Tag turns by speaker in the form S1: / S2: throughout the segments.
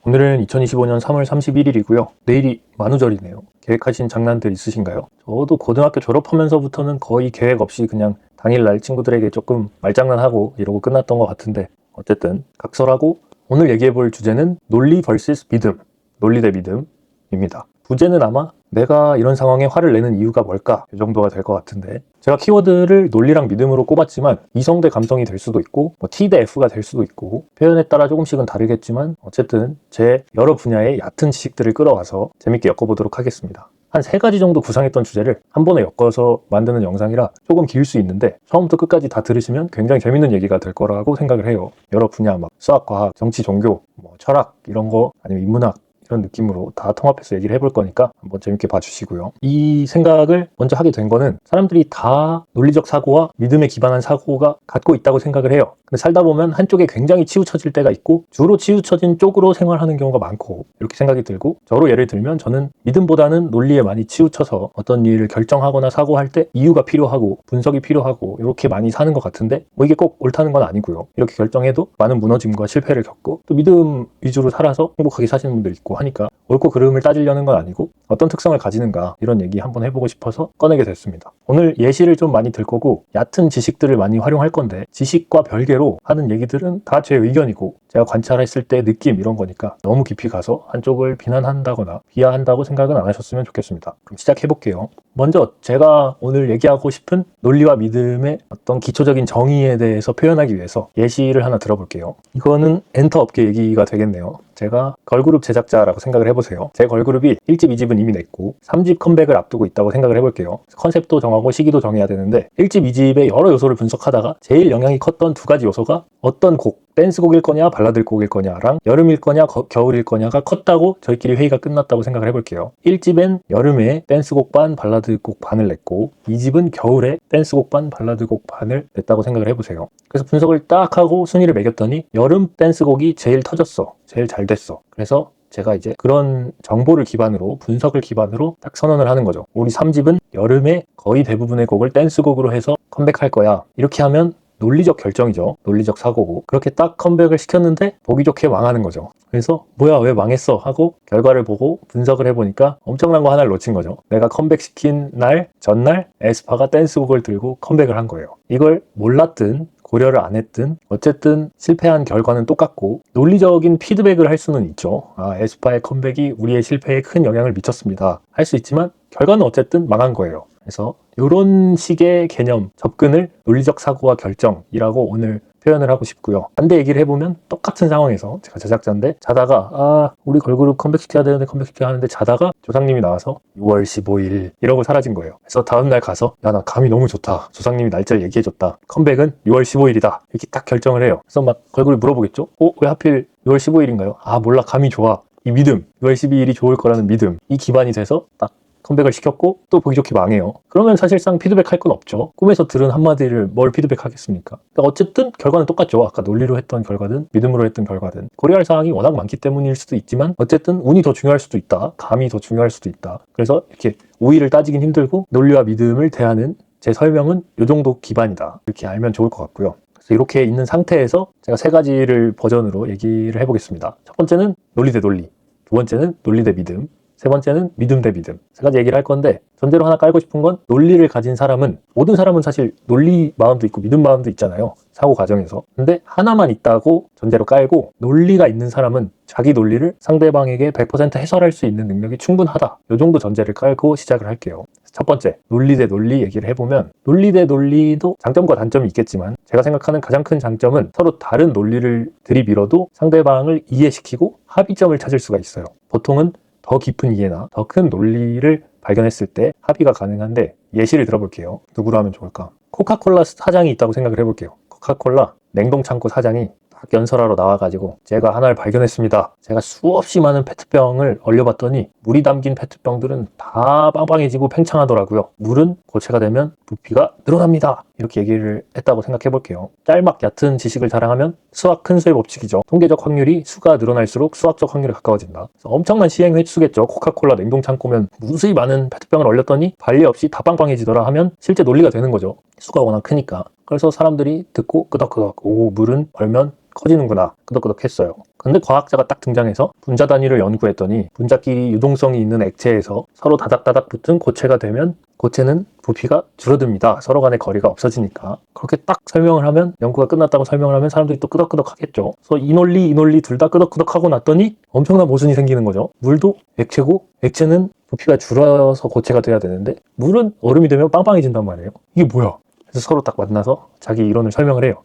S1: 오늘은 2025년 3월 31일이고요. 내일이 만우절이네요. 계획하신 장난들 있으신가요? 저도 고등학교 졸업하면서부터는 거의 계획 없이 그냥 당일날 친구들에게 조금 말장난하고 이러고 끝났던 것 같은데, 어쨌든 각설하고 오늘 얘기해볼 주제는 논리 vs 믿음, 논리 대 믿음입니다. 부제는 아마 내가 이런 상황에 화를 내는 이유가 뭘까? 이 정도가 될 것 같은데, 제가 키워드를 논리랑 믿음으로 꼽았지만 이성 대 감성이 될 수도 있고 T 대 F가 될 수도 있고 표현에 따라 조금씩은 다르겠지만 어쨌든 제 여러 분야의 얕은 지식들을 끌어와서 재밌게 엮어보도록 하겠습니다. 한 3가지 정도 구상했던 주제를 한 번에 엮어서 만드는 영상이라 조금 길 수 있는데 처음부터 끝까지 다 들으시면 굉장히 재밌는 얘기가 될 거라고 생각을 해요. 여러 분야 막 수학, 과학, 정치, 종교, 철학 이런 거 아니면 인문학 이런 느낌으로 다 통합해서 얘기를 해볼 거니까 한번 재밌게 봐주시고요. 이 생각을 먼저 하게 된 거는 사람들이 다 논리적 사고와 믿음에 기반한 사고가 갖고 있다고 생각을 해요. 근데 살다 보면 한쪽에 굉장히 치우쳐질 때가 있고 주로 치우쳐진 쪽으로 생활하는 경우가 많고 이렇게 생각이 들고, 저로 예를 들면 저는 믿음보다는 논리에 많이 치우쳐서 어떤 일을 결정하거나 사고할 때 이유가 필요하고 분석이 필요하고 이렇게 많이 사는 것 같은데 이게 꼭 옳다는 건 아니고요. 이렇게 결정해도 많은 무너짐과 실패를 겪고 또 믿음 위주로 살아서 행복하게 사시는 분들 있고 하니까 옳고 그름을 따지려는 건 아니고 어떤 특성을 가지는가 이런 얘기 한번 해보고 싶어서 꺼내게 됐습니다. 오늘 예시를 좀 많이 들 거고 얕은 지식들을 많이 활용할 건데 지식과 별개로 하는 얘기들은 다 제 의견이고 제가 관찰했을 때 느낌 이런 거니까 너무 깊이 가서 한쪽을 비난한다거나 비하한다고 생각은 안 하셨으면 좋겠습니다. 그럼 시작해볼게요. 먼저 제가 오늘 얘기하고 싶은 논리와 믿음의 어떤 기초적인 정의에 대해서 표현하기 위해서 예시를 하나 들어볼게요. 이거는 엔터 업계 얘기가 되겠네요. 제가 걸그룹 제작자라고 생각을 해보세요. 제 걸그룹이 1집, 2집은 이미 냈고 3집 컴백을 앞두고 있다고 생각을 해볼게요. 컨셉도 정하고 시기도 정해야 되는데 1집, 2집의 여러 요소를 분석하다가 제일 영향이 컸던 2가지 요소가 어떤 곡, 댄스곡일 거냐 발라드 곡일 거냐랑 여름일 거냐 겨울일 거냐가 컸다고 저희끼리 회의가 끝났다고 생각을 해볼게요. 1집엔 여름에 댄스곡 반 발라드곡 반을 냈고 2집은 겨울에 댄스곡 반 발라드곡 반을 냈다고 생각을 해보세요. 그래서 분석을 딱 하고 순위를 매겼더니 여름 댄스곡이 제일 터졌어, 제일 잘 됐어. 그래서 제가 이제 그런 정보를 기반으로 분석을 기반으로 딱 선언을 하는 거죠. 우리 3집은 여름에 거의 대부분의 곡을 댄스곡으로 해서 컴백할 거야. 이렇게 하면 논리적 결정이죠. 논리적 사고고 그렇게 딱 컴백을 시켰는데 보기 좋게 망하는 거죠. 그래서 뭐야 왜 망했어 하고 결과를 보고 분석을 해보니까 엄청난 거 하나를 놓친 거죠. 내가 컴백시킨 날 전날 에스파가 댄스곡을 들고 컴백을 한 거예요. 이걸 몰랐든 고려를 안 했든 어쨌든 실패한 결과는 똑같고 논리적인 피드백을 할 수는 있죠. 에스파의 컴백이 우리의 실패에 큰 영향을 미쳤습니다 할 수 있지만 결과는 어쨌든 망한 거예요. 그래서 이런 식의 개념, 접근을 논리적 사고와 결정이라고 오늘 표현을 하고 싶고요. 반대 얘기를 해보면 똑같은 상황에서 제가 제작자인데 자다가 우리 걸그룹 컴백시켜야 되는데 컴백시켜야 하는데 자다가 조상님이 나와서 6월 15일 이러고 사라진 거예요. 그래서 다음날 가서 야, 나 감이 너무 좋다. 조상님이 날짜를 얘기해줬다. 컴백은 6월 15일이다. 이렇게 딱 결정을 해요. 그래서 막 걸그룹이 물어보겠죠? 왜 하필 6월 15일인가요? 몰라, 감이 좋아. 이 믿음, 6월 12일이 좋을 거라는 믿음, 이 기반이 돼서 딱 컴백을 시켰고 또 보기 좋게 망해요. 그러면 사실상 피드백할 건 없죠. 꿈에서 들은 한마디를 뭘 피드백하겠습니까? 그러니까 어쨌든 결과는 똑같죠. 아까 논리로 했던 결과든 믿음으로 했던 결과든 고려할 사항이 워낙 많기 때문일 수도 있지만 어쨌든 운이 더 중요할 수도 있다. 감이 더 중요할 수도 있다. 그래서 이렇게 우위를 따지긴 힘들고 논리와 믿음을 대하는 제 설명은 이 정도 기반이다. 이렇게 알면 좋을 것 같고요. 그래서 이렇게 있는 상태에서 제가 3가지를 버전으로 얘기를 해보겠습니다. 첫 번째는 논리 대 논리, 두 번째는 논리 대 믿음, 세 번째는 믿음 대 믿음. 3가지 얘기를 할 건데 전제로 하나 깔고 싶은 건 논리를 가진 사람은, 모든 사람은 사실 논리 마음도 있고 믿음 마음도 있잖아요. 사고 과정에서. 근데 하나만 있다고 전제로 깔고 논리가 있는 사람은 자기 논리를 상대방에게 100% 해설할 수 있는 능력이 충분하다. 이 정도 전제를 깔고 시작을 할게요. 첫 번째, 논리 대 논리 얘기를 해보면 논리 대 논리도 장점과 단점이 있겠지만 제가 생각하는 가장 큰 장점은 서로 다른 논리를 들이밀어도 상대방을 이해시키고 합의점을 찾을 수가 있어요. 보통은 더 깊은 이해나 더 큰 논리를 발견했을 때 합의가 가능한데 예시를 들어볼게요. 누구로 하면 좋을까? 코카콜라 사장이 있다고 생각을 해볼게요. 코카콜라 냉동창고 사장이 딱 연설하러 나와가지고 제가 하나를 발견했습니다. 제가 수없이 많은 페트병을 얼려봤더니 물이 담긴 페트병들은 다 빵빵해지고 팽창하더라고요. 물은 고체가 되면 부피가 늘어납니다. 이렇게 얘기를 했다고 생각해 볼게요. 짤막 얕은 지식을 자랑하면 수학 큰 수의 법칙이죠. 통계적 확률이 수가 늘어날수록 수학적 확률에 가까워진다. 그래서 엄청난 시행 횟수겠죠. 코카콜라 냉동창고면 무수히 많은 페트병을 얼렸더니 관리 없이 다 빵빵해지더라 하면 실제 논리가 되는 거죠. 수가 워낙 크니까. 그래서 사람들이 듣고 끄덕끄덕 물은 얼면 커지는구나 끄덕끄덕했어요. 근데 과학자가 딱 등장해서 분자 단위를 연구했더니 분자끼리 유동성이 있는 액체에서 서로 다닥다닥 붙은 고체가 되면 고체는 부피가 줄어듭니다. 서로 간의 거리가 없어지니까. 그렇게 딱 설명을 하면, 연구가 끝났다고 설명을 하면 사람들이 또 끄덕끄덕 하겠죠. 그래서 이 논리 둘 다 끄덕끄덕 하고 났더니 엄청난 모순이 생기는 거죠. 물도 액체고 액체는 부피가 줄어서 고체가 돼야 되는데 물은 얼음이 되면 빵빵해진단 말이에요. 이게 뭐야? 그래서 서로 딱 만나서 자기 이론을 설명을 해요.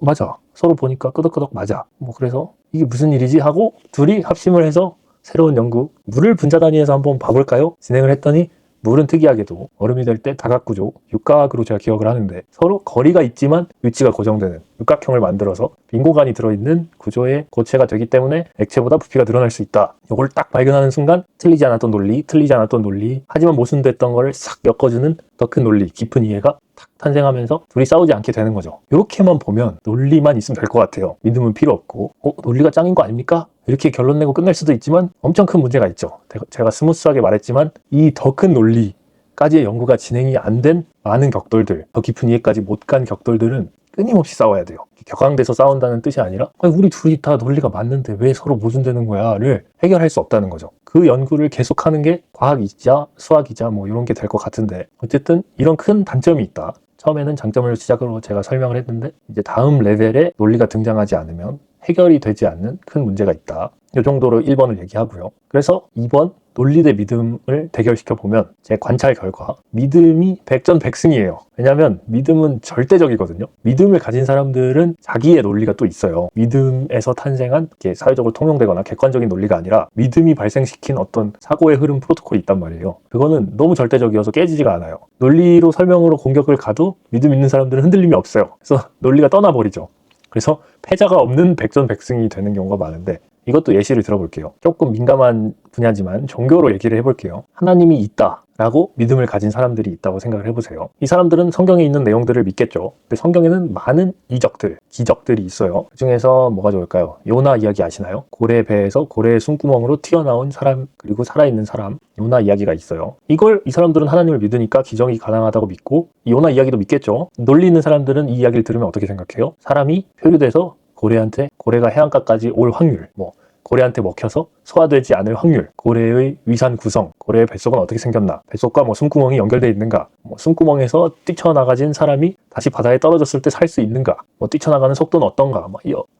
S1: 맞아. 서로 보니까 끄덕끄덕 맞아. 뭐 그래서 이게 무슨 일이지 하고 둘이 합심을 해서 새로운 연구, 물을 분자 단위에서 한번 봐볼까요? 진행을 했더니 물은 특이하게도 얼음이 될 때 다각구조, 육각으로 제가 기억을 하는데 서로 거리가 있지만 위치가 고정되는 육각형을 만들어서 빈 공간이 들어있는 구조의 고체가 되기 때문에 액체보다 부피가 늘어날 수 있다. 이걸 딱 발견하는 순간 틀리지 않았던 논리, 하지만 모순됐던 거를 싹 엮어주는 더 큰 논리, 깊은 이해가 탁 탄생하면서 둘이 싸우지 않게 되는 거죠. 이렇게만 보면 논리만 있으면 될 것 같아요. 믿음은 필요 없고 논리가 짱인 거 아닙니까? 이렇게 결론 내고 끝날 수도 있지만 엄청 큰 문제가 있죠. 제가 스무스하게 말했지만 이 더 큰 논리까지의 연구가 진행이 안 된 많은 격돌들, 더 깊은 이해까지 못 간 격돌들은 끊임없이 싸워야 돼요. 격앙돼서 싸운다는 뜻이 아니라 우리 둘이 다 논리가 맞는데 왜 서로 모순되는 거야?를 해결할 수 없다는 거죠. 그 연구를 계속하는 게 과학이자 수학이자 뭐 이런 게 될 것 같은데 어쨌든 이런 큰 단점이 있다. 처음에는 장점을 시작으로 제가 설명을 했는데 이제 다음 레벨에 논리가 등장하지 않으면 해결이 되지 않는 큰 문제가 있다. 이 정도로 1번을 얘기하고요. 그래서 2번 논리 대 믿음을 대결시켜 보면 제 관찰 결과 믿음이 백전백승이에요. 왜냐하면 믿음은 절대적이거든요. 믿음을 가진 사람들은 자기의 논리가 또 있어요. 믿음에서 탄생한 사회적으로 통용되거나 객관적인 논리가 아니라 믿음이 발생시킨 어떤 사고의 흐름 프로토콜이 있단 말이에요. 그거는 너무 절대적이어서 깨지지가 않아요. 논리로 설명으로 공격을 가도 믿음 있는 사람들은 흔들림이 없어요. 그래서 논리가 떠나버리죠. 그래서 패자가 없는 백전백승이 되는 경우가 많은데 이것도 예시를 들어볼게요. 조금 민감한 분야지만 종교로 얘기를 해볼게요. 하나님이 있다라고 믿음을 가진 사람들이 있다고 생각을 해보세요. 이 사람들은 성경에 있는 내용들을 믿겠죠. 근데 성경에는 많은 이적들, 기적들이 있어요. 그중에서 뭐가 좋을까요? 요나 이야기 아시나요? 고래 배에서 고래의 숨구멍으로 튀어나온 사람, 그리고 살아있는 사람, 요나 이야기가 있어요. 이걸 이 사람들은 하나님을 믿으니까 기적이 가능하다고 믿고 이 요나 이야기도 믿겠죠. 논리 있는 사람들은 이 이야기를 들으면 어떻게 생각해요? 사람이 표류돼서 고래가 해안가까지 올 확률, 고래한테 먹혀서 소화되지 않을 확률, 고래의 위산 구성, 고래의 뱃속은 어떻게 생겼나, 뱃속과 숨구멍이 연결되어 있는가, 숨구멍에서 뛰쳐나가진 사람이 다시 바다에 떨어졌을 때 살 수 있는가, 뛰쳐나가는 속도는 어떤가,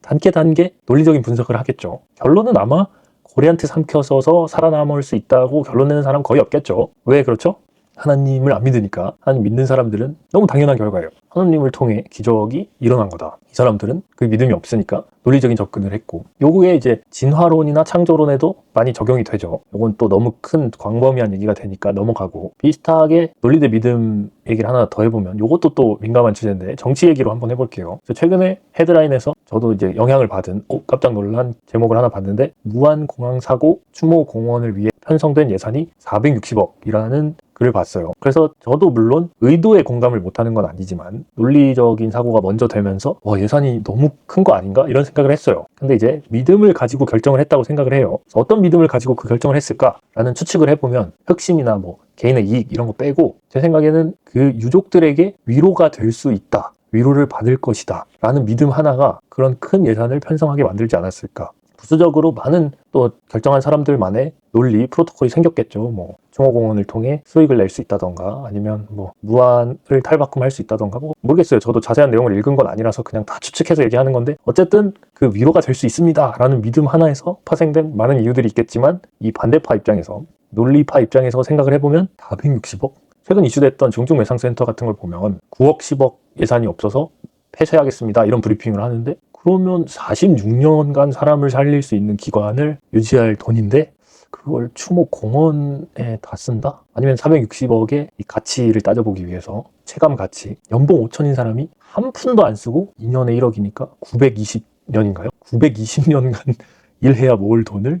S1: 단계 논리적인 분석을 하겠죠. 결론은 아마 고래한테 삼켜서서 살아남을 수 있다고 결론 내는 사람 거의 없겠죠. 왜 그렇죠? 하나님을 안 믿으니까. 하나님 믿는 사람들은 너무 당연한 결과예요. 하나님을 통해 기적이 일어난 거다. 이 사람들은 그 믿음이 없으니까 논리적인 접근을 했고, 요거에 이제 진화론이나 창조론에도 많이 적용이 되죠. 요건 또 너무 큰 광범위한 얘기가 되니까 넘어가고, 비슷하게 논리 대 믿음 얘기를 하나 더 해보면, 요것도 또 민감한 주제인데 정치 얘기로 한번 해볼게요. 최근에 헤드라인에서 저도 이제 영향을 받은 깜짝 놀란 제목을 하나 봤는데, 무한공항 사고 추모공원을 위해 편성된 예산이 460억이라는 글을 봤어요. 그래서 저도 물론 의도에 공감을 못하는 건 아니지만 논리적인 사고가 먼저 되면서 예산이 너무 큰 거 아닌가? 이런 생각을 했어요. 근데 이제 믿음을 가지고 결정을 했다고 생각을 해요. 어떤 믿음을 가지고 그 결정을 했을까라는 추측을 해보면 혁신이나 개인의 이익 이런 거 빼고 제 생각에는 그 유족들에게 위로가 될 수 있다. 위로를 받을 것이다. 라는 믿음 하나가 그런 큰 예산을 편성하게 만들지 않았을까. 부수적으로 많은 또 결정한 사람들만의 논리, 프로토콜이 생겼겠죠. 추모공원을 통해 수익을 낼 수 있다던가 아니면 무한을 탈바꿈할 수 있다던가 모르겠어요. 저도 자세한 내용을 읽은 건 아니라서 그냥 다 추측해서 얘기하는 건데 어쨌든 그 위로가 될 수 있습니다 라는 믿음 하나에서 파생된 많은 이유들이 있겠지만 이 반대파 입장에서, 논리파 입장에서 생각을 해보면 460억? 최근 이슈됐던 중증외상센터 같은 걸 보면 9억 10억 예산이 없어서 폐쇄하겠습니다 이런 브리핑을 하는데, 그러면 46년간 사람을 살릴 수 있는 기관을 유지할 돈인데 그걸 추모공원에 다 쓴다? 아니면 460억의 이 가치를 따져보기 위해서 체감 가치, 연봉 5천인 사람이 한 푼도 안 쓰고 2년에 1억이니까 920년인가요? 920년간 일해야 모을 돈을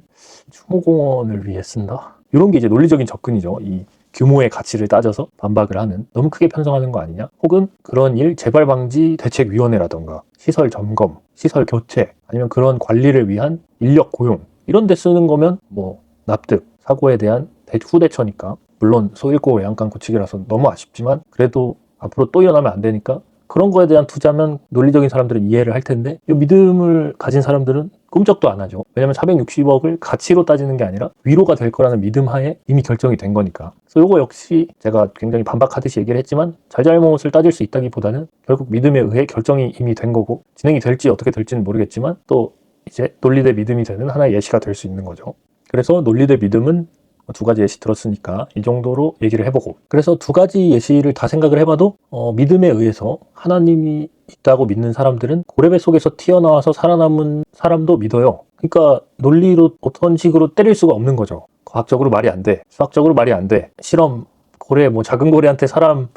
S1: 추모공원을 위해 쓴다? 이런 게 이제 논리적인 접근이죠. 이 규모의 가치를 따져서 반박을 하는, 너무 크게 편성하는 거 아니냐? 혹은 그런 일 재발 방지 대책위원회라던가 시설 점검, 시설 교체, 아니면 그런 관리를 위한 인력 고용 이런 데 쓰는 거면 납득, 사고에 대한 후대처니까. 물론 소잃고 외양간 고치기라서 너무 아쉽지만 그래도 앞으로 또 일어나면 안 되니까 그런 거에 대한 투자면 논리적인 사람들은 이해를 할 텐데 이 믿음을 가진 사람들은 꿈쩍도 안 하죠. 왜냐면 460억을 가치로 따지는 게 아니라 위로가 될 거라는 믿음 하에 이미 결정이 된 거니까. 그래서 이거 역시 제가 굉장히 반박하듯이 얘기를 했지만 잘잘못을 따질 수 있다기보다는 결국 믿음에 의해 결정이 이미 된 거고 진행이 될지 어떻게 될지는 모르겠지만 또 이제 논리 대 믿음이 되는 하나의 예시가 될 수 있는 거죠. 그래서 논리 대 믿음은 두 가지 예시 들었으니까 이 정도로 얘기를 해보고, 그래서 두 가지 예시를 다 생각을 해봐도 믿음에 의해서 하나님이 있다고 믿는 사람들은 고레배 속에서 튀어나와서 살아남은 사람도 믿어요. 그러니까 논리로 어떤 식으로 때릴 수가 없는 거죠. 과학적으로 말이 안 돼, 수학적으로 말이 안 돼, 실험 고래 뭐 작은 고래한테 사람은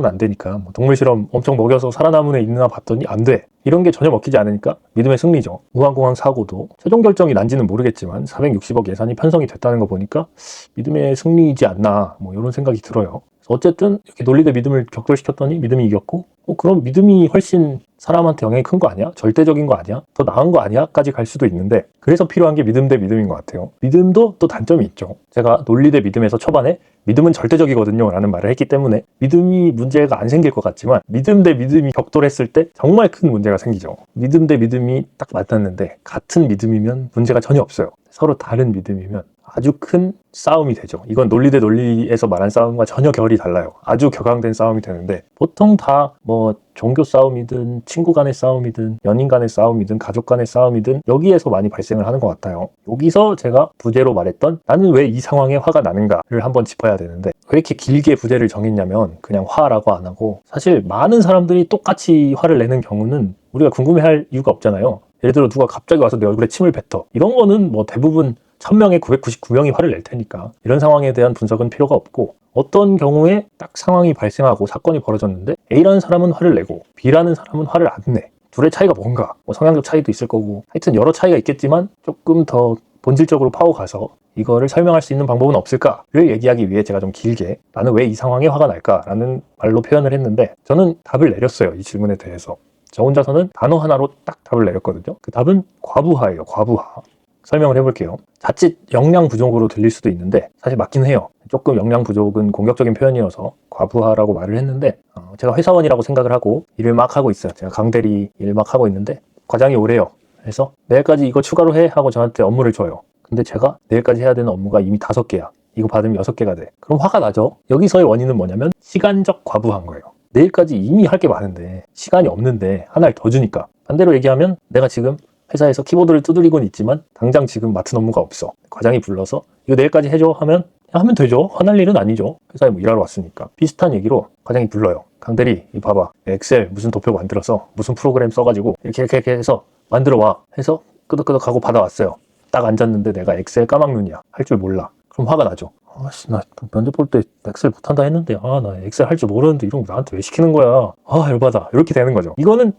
S1: 안 되니까 뭐 동물 실험 엄청 먹여서 살아남은 애 있나 봤더니 안 돼. 이런 게 전혀 먹히지 않으니까 믿음의 승리죠. 무한공항 사고도 최종 결정이 난지는 모르겠지만 460억 예산이 편성이 됐다는 거 보니까 믿음의 승리이지 않나, 뭐 이런 생각이 들어요. 어쨌든 이렇게 논리 대 믿음을 격돌시켰더니 믿음이 이겼고, 그럼 믿음이 훨씬 사람한테 영향이 큰 거 아니야? 절대적인 거 아니야? 더 나은 거 아니야? 까지 갈 수도 있는데, 그래서 필요한 게 믿음 대 믿음인 것 같아요. 믿음도 또 단점이 있죠. 제가 논리 대 믿음에서 초반에 믿음은 절대적이거든요 라는 말을 했기 때문에 믿음이 문제가 안 생길 것 같지만 믿음 대 믿음이 격돌했을 때 정말 큰 문제가 생기죠. 믿음 대 믿음이 딱 맞닿는데 같은 믿음이면 문제가 전혀 없어요. 서로 다른 믿음이면 아주 큰 싸움이 되죠. 이건 논리 대 논리에서 말한 싸움과 전혀 결이 달라요. 아주 격앙된 싸움이 되는데, 보통 다 뭐 종교 싸움이든 친구 간의 싸움이든 연인 간의 싸움이든 가족 간의 싸움이든 여기에서 많이 발생을 하는 것 같아요. 여기서 제가 부제로 말했던 나는 왜 이 상황에 화가 나는가를 한번 짚어야 되는데, 왜 이렇게 길게 부제를 정했냐면 그냥 화라고 안 하고, 사실 많은 사람들이 똑같이 화를 내는 경우는 우리가 궁금해할 이유가 없잖아요. 예를 들어 누가 갑자기 와서 내 얼굴에 침을 뱉어, 이런 거는 뭐 대부분 1000명에 999명이 화를 낼 테니까 이런 상황에 대한 분석은 필요가 없고, 어떤 경우에 딱 상황이 발생하고 사건이 벌어졌는데 A라는 사람은 화를 내고 B라는 사람은 화를 안 내. 둘의 차이가 뭔가, 뭐 성향적 차이도 있을 거고 하여튼 여러 차이가 있겠지만 조금 더 본질적으로 파고가서 이거를 설명할 수 있는 방법은 없을까를 얘기하기 위해 제가 좀 길게 나는 왜 이 상황에 화가 날까라는 말로 표현을 했는데, 저는 답을 내렸어요. 이 질문에 대해서 저 혼자서는 단어 하나로 딱 답을 내렸거든요. 그 답은 과부하예요. 과부하. 설명을 해볼게요. 자칫 역량 부족으로 들릴 수도 있는데 사실 맞긴 해요. 조금 역량 부족은 공격적인 표현이어서 과부하라고 말을 했는데, 제가 회사원이라고 생각을 하고 일을 막 하고 있어요. 제가 강대리 일 막 하고 있는데 과장이 오래요. 그래서 내일까지 이거 추가로 해 하고 저한테 업무를 줘요. 근데 제가 내일까지 해야 되는 업무가 이미 5개야. 이거 받으면 6개가 돼. 그럼 화가 나죠. 여기서의 원인은 뭐냐면 시간적 과부하인 거예요. 내일까지 이미 할 게 많은데 시간이 없는데 하나를 더 주니까. 반대로 얘기하면 내가 지금 회사에서 키보드를 두드리고는 있지만 당장 지금 맡은 업무가 없어. 과장이 불러서 이거 내일까지 해줘 하면 하면 되죠. 화날 일은 아니죠. 회사에 뭐 일하러 왔으니까. 비슷한 얘기로 과장이 불러요. 강대리 이거 봐봐, 엑셀 무슨 도표 만들어서 무슨 프로그램 써가지고 이렇게 해서 만들어 와 해서 끄덕끄덕하고 받아왔어요. 딱 앉았는데 내가 엑셀 까막눈이야. 할 줄 몰라. 그럼 화가 나죠. 아씨, 나 면접 볼 때 엑셀 못한다 했는데 나 엑셀 할 줄 모르는데 이런 거 나한테 왜 시키는 거야. 열받아. 이렇게 되는 거죠. 이거는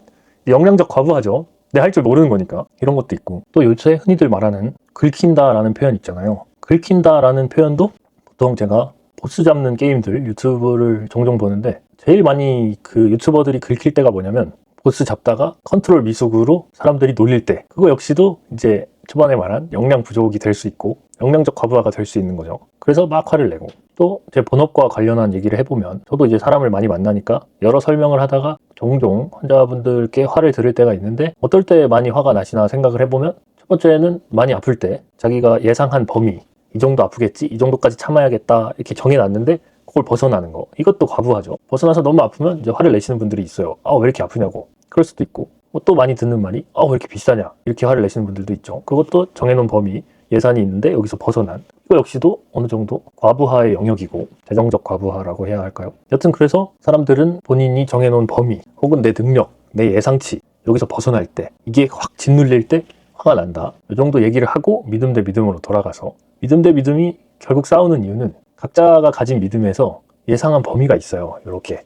S1: 역량적 과부하죠. 내 할 줄 모르는 거니까. 이런 것도 있고, 또 요새 흔히들 말하는 긁힌다라는 표현 있잖아요. 긁힌다라는 표현도 보통 제가 보스 잡는 게임들 유튜브를 종종 보는데 제일 많이 그 유튜버들이 긁힐 때가 뭐냐면 보스 잡다가 컨트롤 미숙으로 사람들이 놀릴 때, 그거 역시도 이제 초반에 말한 역량 부족이 될 수 있고 역량적 과부하가 될 수 있는 거죠. 그래서 막 화를 내고, 또 제 본업과 관련한 얘기를 해보면 저도 이제 사람을 많이 만나니까 여러 설명을 하다가 종종 환자분들께 화를 들을 때가 있는데, 어떨 때 많이 화가 나시나 생각을 해보면 첫 번째는 많이 아플 때 자기가 예상한 범위, 이 정도 아프겠지, 이 정도까지 참아야겠다 이렇게 정해놨는데 그걸 벗어나는 거, 이것도 과부하죠. 벗어나서 너무 아프면 이제 화를 내시는 분들이 있어요. 왜 이렇게 아프냐고. 그럴 수도 있고, 또 많이 듣는 말이 왜 이렇게 비싸냐 이렇게 화를 내시는 분들도 있죠. 그것도 정해놓은 범위, 예산이 있는데 여기서 벗어난, 이거 역시도 어느 정도 과부하의 영역이고 재정적 과부하라고 해야 할까요? 여튼 그래서 사람들은 본인이 정해놓은 범위 혹은 내 능력, 내 예상치 여기서 벗어날 때, 이게 확 짓눌릴 때 화가 난다, 이 정도 얘기를 하고 믿음 대 믿음으로 돌아가서, 믿음 대 믿음이 결국 싸우는 이유는 각자가 가진 믿음에서 예상한 범위가 있어요. 이렇게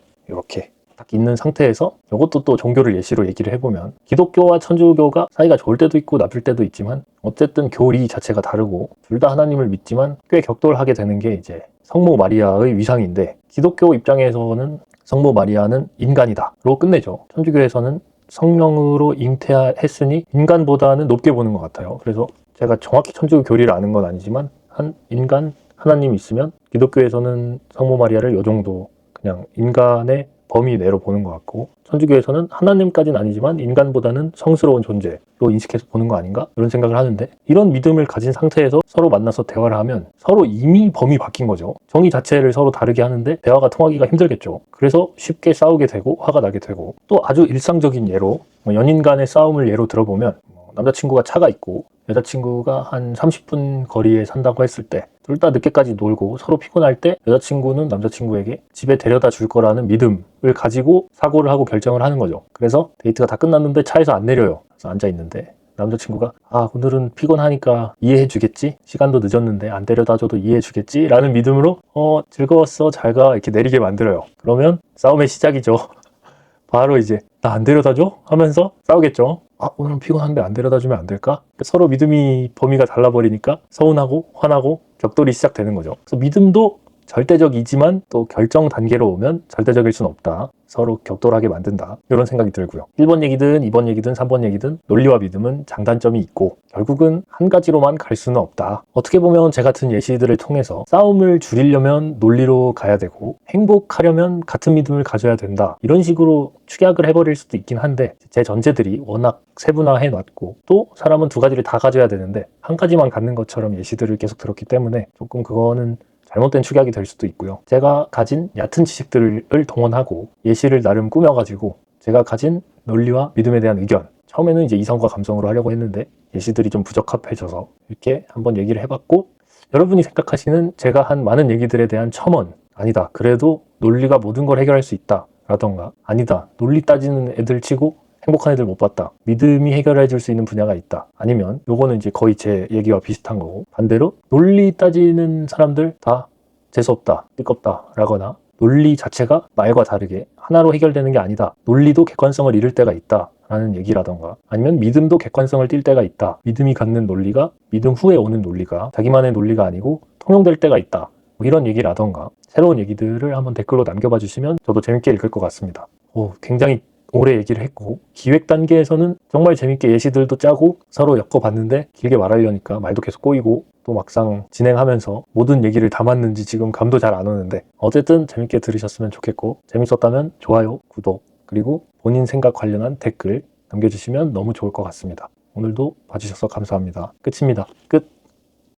S1: 딱 있는 상태에서, 이것도 또 종교를 예시로 얘기를 해보면 기독교와 천주교가 사이가 좋을 때도 있고 나쁠 때도 있지만 어쨌든 교리 자체가 다르고 둘 다 하나님을 믿지만 꽤 격돌하게 되는 게 이제 성모 마리아의 위상인데, 기독교 입장에서는 성모 마리아는 인간이다로 끝내죠. 천주교에서는 성령으로 잉태했으니 인간보다는 높게 보는 것 같아요. 그래서 제가 정확히 천주교 교리를 아는 건 아니지만 한 인간 하나님이 있으면 기독교에서는 성모 마리아를 요 정도 그냥 인간의 범위 내로 보는 것 같고, 천주교에서는 하나님까지는 아니지만 인간보다는 성스러운 존재로 인식해서 보는 거 아닌가? 이런 생각을 하는데, 이런 믿음을 가진 상태에서 서로 만나서 대화를 하면 서로 이미 범위 바뀐 거죠. 정의 자체를 서로 다르게 하는데 대화가 통하기가 힘들겠죠. 그래서 쉽게 싸우게 되고 화가 나게 되고, 또 아주 일상적인 예로 연인 간의 싸움을 예로 들어보면, 남자친구가 차가 있고 여자친구가 한 30분 거리에 산다고 했을 때, 둘 다 늦게까지 놀고 서로 피곤할 때 여자친구는 남자친구에게 집에 데려다 줄 거라는 믿음을 가지고 사고를 하고 결정을 하는 거죠. 그래서 데이트가 다 끝났는데 차에서 안 내려요. 그래서 앉아 있는데 남자친구가 오늘은 피곤하니까 이해해 주겠지? 시간도 늦었는데 안 데려다 줘도 이해해 주겠지? 라는 믿음으로 즐거웠어, 잘 가, 이렇게 내리게 만들어요. 그러면 싸움의 시작이죠. 바로 이제 나 안 데려다 줘? 하면서 싸우겠죠. 오늘은 피곤한데 안 데려다 주면 안 될까? 서로 믿음이 범위가 달라버리니까 서운하고 화나고 격돌이 시작되는 거죠. 그래서 믿음도 절대적이지만 또 결정 단계로 오면 절대적일 수는 없다. 서로 격돌하게 만든다. 이런 생각이 들고요. 1번 얘기든 2번 얘기든 3번 얘기든 논리와 믿음은 장단점이 있고 결국은 한 가지로만 갈 수는 없다. 어떻게 보면 제 같은 예시들을 통해서 싸움을 줄이려면 논리로 가야 되고 행복하려면 같은 믿음을 가져야 된다. 이런 식으로 축약을 해버릴 수도 있긴 한데, 제 전제들이 워낙 세분화해 놨고 또 사람은 두 가지를 다 가져야 되는데 한 가지만 갖는 것처럼 예시들을 계속 들었기 때문에 조금 그거는 잘못된 축약이 될 수도 있고요. 제가 가진 얕은 지식들을 동원하고 예시를 나름 꾸며가지고 제가 가진 논리와 믿음에 대한 의견, 처음에는 이제 이성과 감성으로 하려고 했는데 예시들이 좀 부적합해져서 이렇게 한번 얘기를 해봤고, 여러분이 생각하시는 제가 한 많은 얘기들에 대한 첨언, 아니다, 그래도 논리가 모든 걸 해결할 수 있다 라던가, 아니다, 논리 따지는 애들 치고 행복한 애들 못 봤다, 믿음이 해결해 줄 수 있는 분야가 있다, 아니면 요거는 이제 거의 제 얘기와 비슷한 거고, 반대로 논리 따지는 사람들 다 재수없다, 띠껍다 라거나, 논리 자체가 말과 다르게 하나로 해결되는 게 아니다, 논리도 객관성을 잃을 때가 있다 라는 얘기라던가, 아니면 믿음도 객관성을 띌 때가 있다, 믿음이 갖는 논리가 믿음 후에 오는 논리가 자기만의 논리가 아니고 통용될 때가 있다, 이런 얘기라던가, 새로운 얘기들을 한번 댓글로 남겨봐 주시면 저도 재밌게 읽을 것 같습니다. 굉장히 오래 얘기를 했고, 기획 단계에서는 정말 재밌게 예시들도 짜고 서로 엮어봤는데 길게 말하려니까 말도 계속 꼬이고, 또 막상 진행하면서 모든 얘기를 담았는지 지금 감도 잘 안 오는데, 어쨌든 재밌게 들으셨으면 좋겠고, 재밌었다면 좋아요, 구독, 그리고 본인 생각 관련한 댓글 남겨주시면 너무 좋을 것 같습니다. 오늘도 봐주셔서 감사합니다. 끝입니다. 끝.